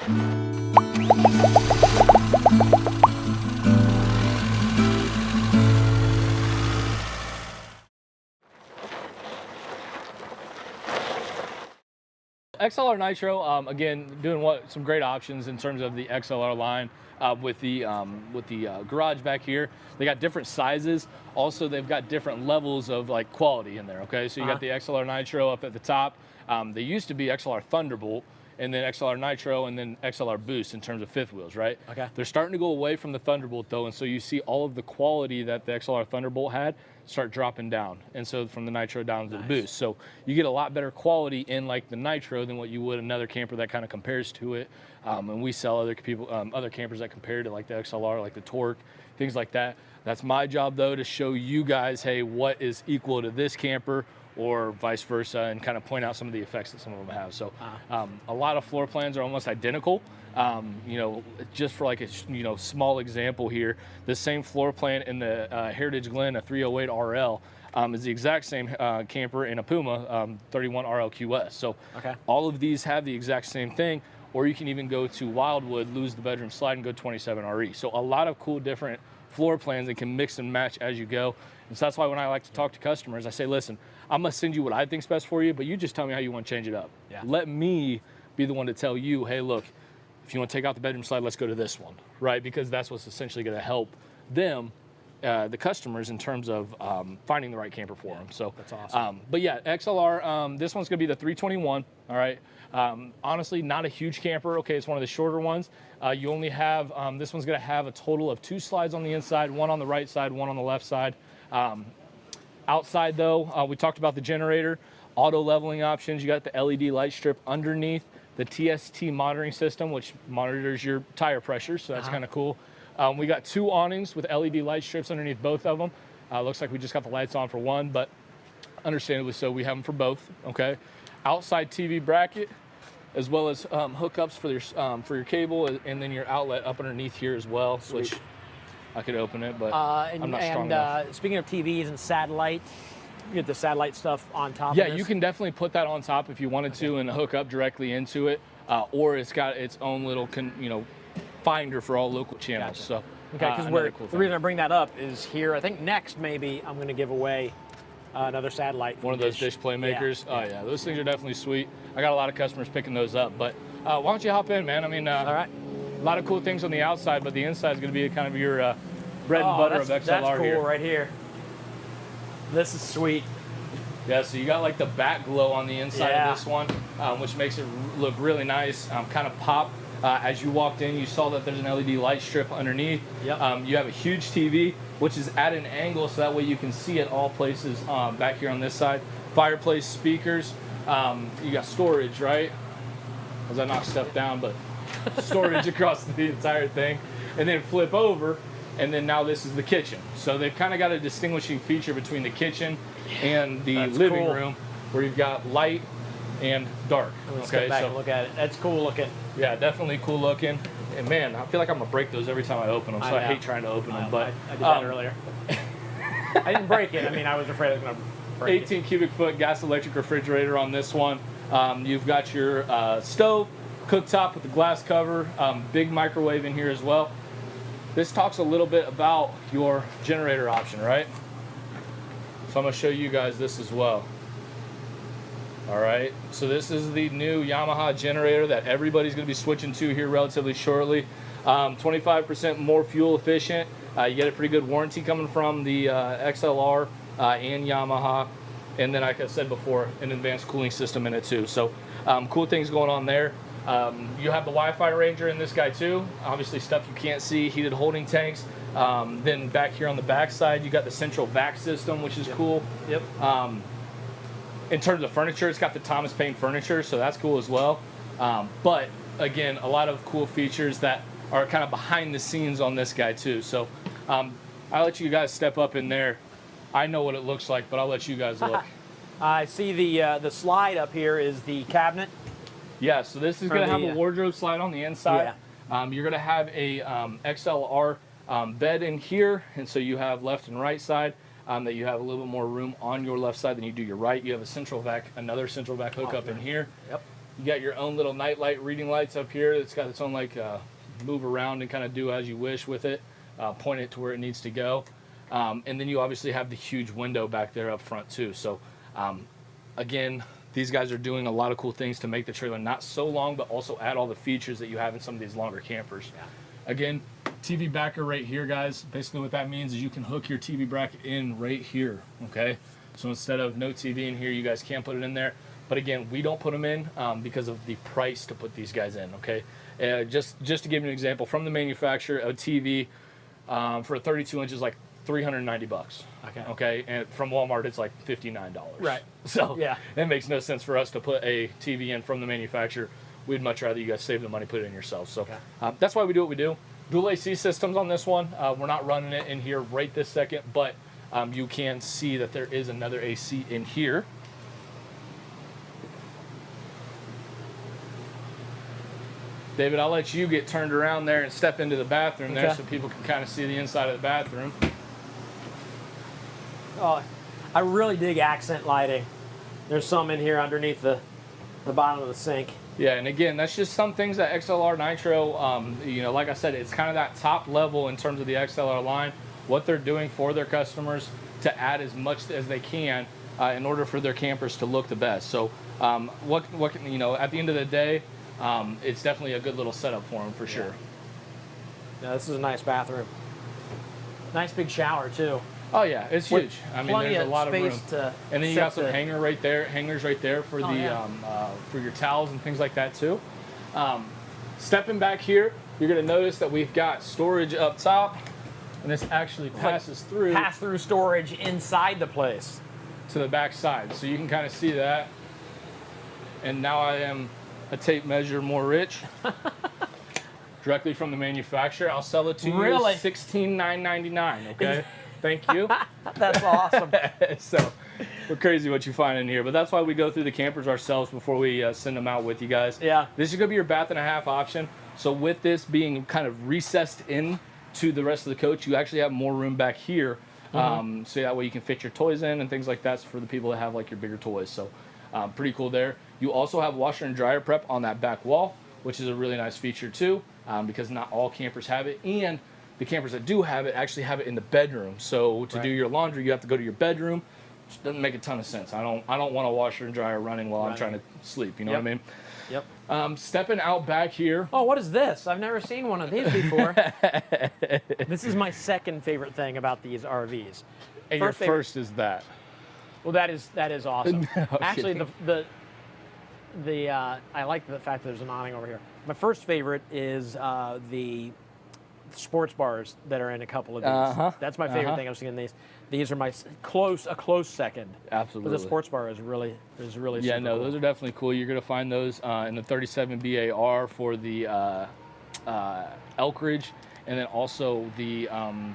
XLR Nitro, again, doing some great options in terms of the XLR line with the garage back here. They got different sizes. Also, they've got different levels of like quality in there. Okay, so you got the XLR Nitro up at the top. They used to be XLR Thunderbolt, and then XLR Nitro, and then XLR Boost in terms of fifth wheels, right? Okay. They're starting to go away from the Thunderbolt though, and so you see all of the quality that the XLR Thunderbolt had start dropping down, and so from the Nitro down to the Boost. So you get a lot better quality in like the Nitro than what you would another camper that kind of compares to it. And we sell other campers that compare to like the XLR, like the Torque, things like that. That's my job though, to show you guys, hey, what is equal to this camper, or vice versa, and kind of point out some of the effects that some of them have. So a lot of floor plans are almost identical. You know, just for like a small example here, the same floor plan in the Heritage Glen, a 308 RL, is the exact same camper in a Puma 31 RL QS. So all of these have the exact same thing, or you can even go to Wildwood, lose the bedroom slide, and go 27 RE. So a lot of cool different floor plans that can mix and match as you go. And so that's why when I like to talk to customers, I say, listen, I'm gonna send you what I think's best for you, but you just tell me how you want to change it up. Let me be the one to tell you, hey, look, if you want to take out the bedroom slide, let's go to this one, right? Because that's what's essentially going to help them, the customers, in terms of finding the right camper for them. So that's awesome. But yeah, XLR, this one's going to be the 321. All right. Honestly, not a huge camper. Okay, it's one of the shorter ones. You only have this one's going to have a total of 2 slides on the inside, one on the right side, one on the left side. Outside though, we talked about the generator, auto leveling options. You got the LED light strip underneath, the TST monitoring system, which monitors your tire pressure, so that's kind of cool. We got 2 awnings with LED light strips underneath both of them. Looks like we just got the lights on for one, but understandably so, we have them for both. Okay, outside TV bracket, as well as hookups for your cable, and then your outlet up underneath here as well. Sweet. Which I could open it, but I'm not strong enough. Speaking of TVs and satellite, you get the satellite stuff on top of this? Yeah, you can definitely put that on top if you wanted to and hook up directly into it, or it's got its own little finder for all local channels. Gotcha. So because the reason I bring that up is here, I think next maybe I'm going to give away another satellite. One of those dish playmakers. Yeah. Oh yeah, those things are definitely sweet. I got a lot of customers picking those up, but why don't you hop in, man? I mean, all right. A lot of cool things on the outside, but the inside is going to be kind of your bread and butter of XLR. That's cool here. Right here. This is sweet. Yeah, so you got like the back glow on the inside of this one, which makes it look really nice, kind of pop. As you walked in, you saw that there's an LED light strip underneath. Yep. You have a huge TV, which is at an angle, so that way you can see it all places back here on this side. Fireplace, speakers. You got storage, right? As I knock stuff down, but storage across the entire thing. And then flip over, and then now this is the kitchen. So they've kind of got a distinguishing feature between the kitchen and the living room, where you've got light and dark. Let's go back and look at it. That's cool looking. Yeah, definitely cool looking. And man, I feel like I'm gonna break those every time I open them, so I hate trying to open them. But I did that earlier. I didn't break it. I mean, I was afraid I was gonna break 18 cubic foot gas electric refrigerator on this one. You've got your stove, cooktop with the glass cover, big microwave in here as well. This talks a little bit about your generator option, right? So I'm gonna show you guys this as well. All right, so this is the new Yamaha Generator that everybody's gonna be switching to here relatively shortly. 25% more fuel efficient. You get a pretty good warranty coming from the XLR and Yamaha. And then, like I said before, an advanced cooling system in it too. So cool things going on there. You have the Wi-Fi Ranger in this guy too. Obviously stuff you can't see, heated holding tanks. Then back here on the back side, you got the central vac system, which is cool. Yep. In terms of furniture, it's got the Thomas Paine furniture, so that's cool as well. But again, a lot of cool features that are kind of behind the scenes on this guy too. So I'll let you guys step up in there. I know what it looks like, but I'll let you guys look. I see the slide up here is the cabinet. Yeah, so this is going to have a wardrobe slide on the inside. Yeah. You're going to have a XLR bed in here, and so you have left and right side. That you have a little bit more room on your left side than you do your right. You have a central vac, another central vac hookup in here. Yep. You got your own little night light reading lights up here. It's got its own like move around and kind of do as you wish with it. Point it to where it needs to go. And then you obviously have the huge window back there up front too. So again, these guys are doing a lot of cool things to make the trailer not so long, but also add all the features that you have in some of these longer campers. Yeah. Again, TV backer right here, guys. Basically what that means is you can hook your TV bracket in right here, okay? So instead of no TV in here, you guys can put it in there. But again, we don't put them in because of the price to put these guys in, okay? Just to give you an example, from the manufacturer, a TV for a 32 inch is like $390. Okay, and from Walmart it's like $59. Right. So yeah, it makes no sense for us to put a TV in from the manufacturer. We'd much rather you guys save the money, put it in yourself. So that's why we do what we do. Dual AC systems on this one. We're not running it in here right this second, but you can see that there is another AC in here. David, I'll let you get turned around there and step into the bathroom there so people can kind of see the inside of the bathroom. Oh, I really dig accent lighting. There's some in here underneath the bottom of the sink. Yeah, and again, that's just some things that XLR Nitro, you know, like I said, it's kind of that top level in terms of the XLR line, what they're doing for their customers to add as much as they can in order for their campers to look the best. So what you know, at the end of the day, it's definitely a good little setup for them for sure. Yeah, this is a nice bathroom. Nice big shower too. Oh yeah, it's huge. I mean, there's a lot of room. And then you got some hangers right there for for your towels and things like that too. Stepping back here, you're going to notice that we've got storage up top, and this actually passes through. Pass-through storage inside the place to the back side, so you can kind of see that. And now I am a tape measure more rich. Directly from the manufacturer. I'll sell it to you $16,999. Okay. Thank you. That's awesome. So we're crazy what you find in here, but that's why we go through the campers ourselves before we send them out with you guys. Yeah. This is going to be your bath and a half option. So with this being kind of recessed in to the rest of the coach, you actually have more room back here. So that way you can fit your toys in and things like that for the people that have like your bigger toys. So pretty cool there. You also have washer and dryer prep on that back wall, which is a really nice feature too, because not all campers have it. And the campers that do have it actually have it in the bedroom. So to do your laundry, you have to go to your bedroom, which doesn't make a ton of sense. I don't want a washer and dryer running while I'm trying to sleep. You know what I mean? Yep. Stepping out back here. Oh, what is this? I've never seen one of these before. This is my second favorite thing about these RVs. And your first is that. Well, that is awesome. No, actually, I like the fact that there's an awning over here. My first favorite is the sports bars that are in a couple of these. That's my favorite thing I've seen in these. These are my close second. Absolutely. But the sports bar is really yeah, no, cool. Those are definitely cool. You're gonna find those in the 37 BAR for the Elk Ridge, and then also the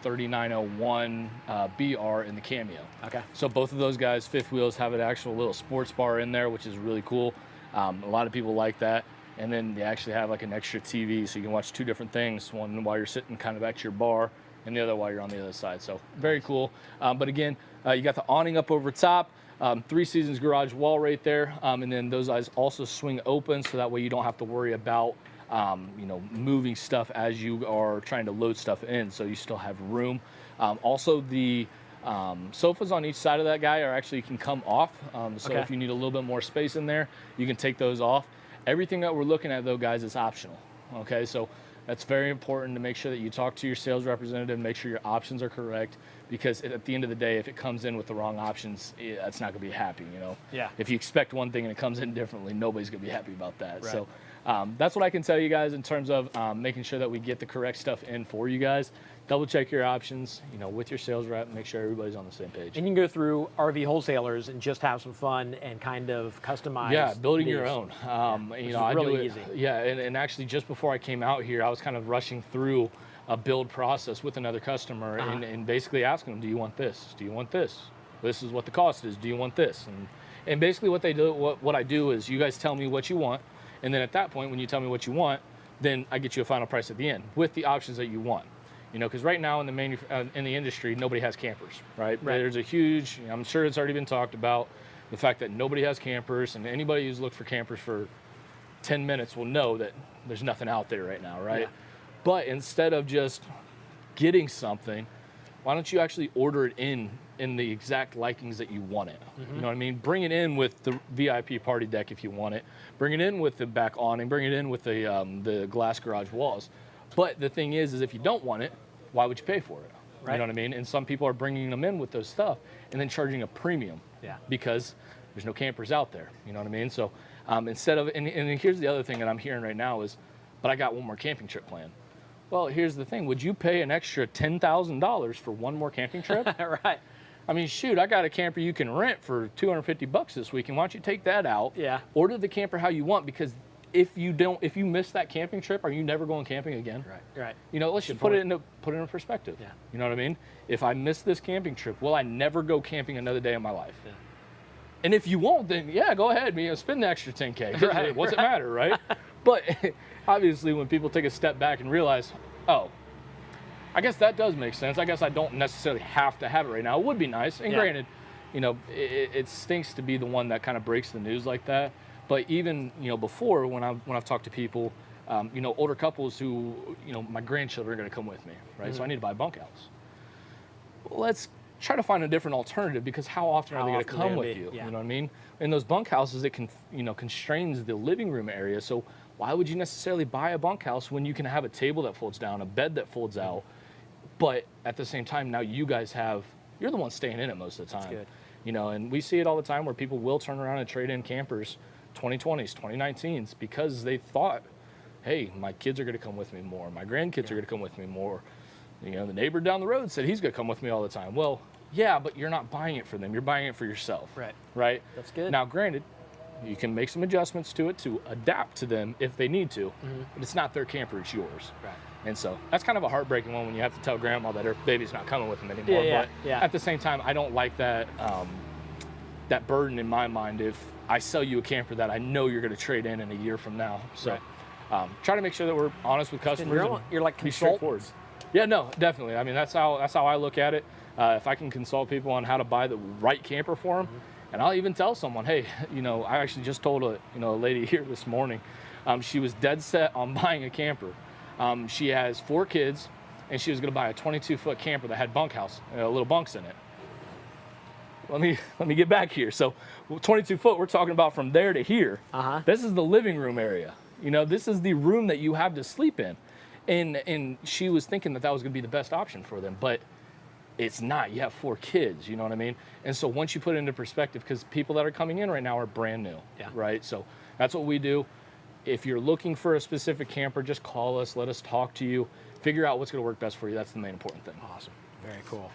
3901 BR in the Cameo. Okay. So both of those guys, fifth wheels, have an actual little sports bar in there, which is really cool. A lot of people like that. And then they actually have like an extra TV, so you can watch two different things, one while you're sitting kind of back to your bar, and the other while you're on the other side. So very cool. But again, you got the awning up over top, 3 Seasons garage wall right there, and then those eyes also swing open, so that way you don't have to worry about you know, moving stuff as you are trying to load stuff in, so you still have room. Also, the sofas on each side of that guy are actually can come off, so if you need a little bit more space in there, you can take those off. Everything that we're looking at, though, guys, is optional. Okay, so that's very important to make sure that you talk to your sales representative, make sure your options are correct, because at the end of the day, if it comes in with the wrong options, that's not going to be happy, you know? Yeah. If you expect one thing and it comes in differently, nobody's going to be happy about that. Right. So that's what I can tell you guys in terms of making sure that we get the correct stuff in for you guys. Double check your options, you know, with your sales rep, make sure everybody's on the same page. And you can go through RV Wholesalers and just have some fun and kind of customize. Yeah, building your own. You know, I really do it, easy. Yeah, and actually just before I came out here, I was kind of rushing through a build process with another customer and basically asking them, do you want this? Do you want this? This is what the cost is. Do you want this? And basically what they do, what I do is you guys tell me what you want, and then at that point, when you tell me what you want, then I get you a final price at the end with the options that you want. You know, because right now in the industry, nobody has campers, right? There's a huge, I'm sure it's already been talked about, the fact that nobody has campers, and anybody who's looked for campers for 10 minutes will know that there's nothing out there right now, right? Yeah. But instead of just getting something, why don't you actually order it in the exact likings that you want it? You know what I mean? Bring it in with the VIP party deck if you want it. Bring it in with the back awning. Bring it in with the glass garage walls. But the thing is if you don't want it, why would you pay for it? Right. You know what I mean? And some people are bringing them in with those stuff and then charging a premium. Yeah. Because there's no campers out there. You know what I mean? So instead of, and here's the other thing that I'm hearing right now is, but I got one more camping trip planned. Well, here's the thing. Would you pay an extra $10,000 for one more camping trip? Right. I mean, shoot, I got a camper you can rent for $250 this weekend. Why don't you take that out? Yeah. Order the camper how you want, because if you miss that camping trip, are you never going camping again? Right. You know, let's just put it in perspective. Yeah. You know what I mean? If I miss this camping trip, will I never go camping another day in my life? Yeah. And if you won't, then yeah, go ahead, spend the extra $10K. Right, What's it matter, right? But obviously, when people take a step back and realize, oh, I guess that does make sense. I guess I don't necessarily have to have it right now. It would be nice. And granted, you know, it stinks to be the one that kind of breaks the news like that. But even, you know, before when I've talked to people, you know, older couples who, you know, my grandchildren are going to come with me, right? So I need to buy a bunkhouse. Well, let's try to find a different alternative, because how often are they going to come with you? Yeah. You know what I mean? In those bunkhouses, it can, you know, constrains the living room area. So why would you necessarily buy a bunkhouse when you can have a table that folds down, a bed that folds out, but at the same time, now you guys you're the one staying in it most of the time. That's good. You know, and we see it all the time where people will turn around and trade in campers, 2020s, 2019s, because they thought, hey, my kids are going to come with me more. My grandkids are going to come with me more. You know, the neighbor down the road said he's going to come with me all the time. Well, yeah, but you're not buying it for them. You're buying it for yourself. Right? That's good. Now, granted, you can make some adjustments to it to adapt to them if they need to, but it's not their camper, it's yours. Right. And so that's kind of a heartbreaking one when you have to tell grandma that her baby's not coming with them anymore. But at the same time, I don't like that that burden in my mind if I sell you a camper that I know you're going to trade in a year from now. So try to make sure that we're honest with customers. You're like be straightforward. Yeah, no, definitely. I mean, that's how I look at it. If I can consult people on how to buy the right camper for them, and I'll even tell someone, hey, you know, I actually just told a lady here this morning, she was dead set on buying a camper. She has 4 kids, and she was going to buy a 22-foot camper that had bunkhouse, little bunks in it. Let me get back here. So 22 foot, we're talking about from there to here. This is the living room area. You know, this is the room that you have to sleep in. And she was thinking that was going to be the best option for them, but it's not. You have 4 kids, you know what I mean? And so once you put it into perspective, because people that are coming in right now are brand new, right? So that's what we do. If you're looking for a specific camper, just call us, let us talk to you, figure out what's going to work best for you. That's the main important thing. Awesome. Very cool.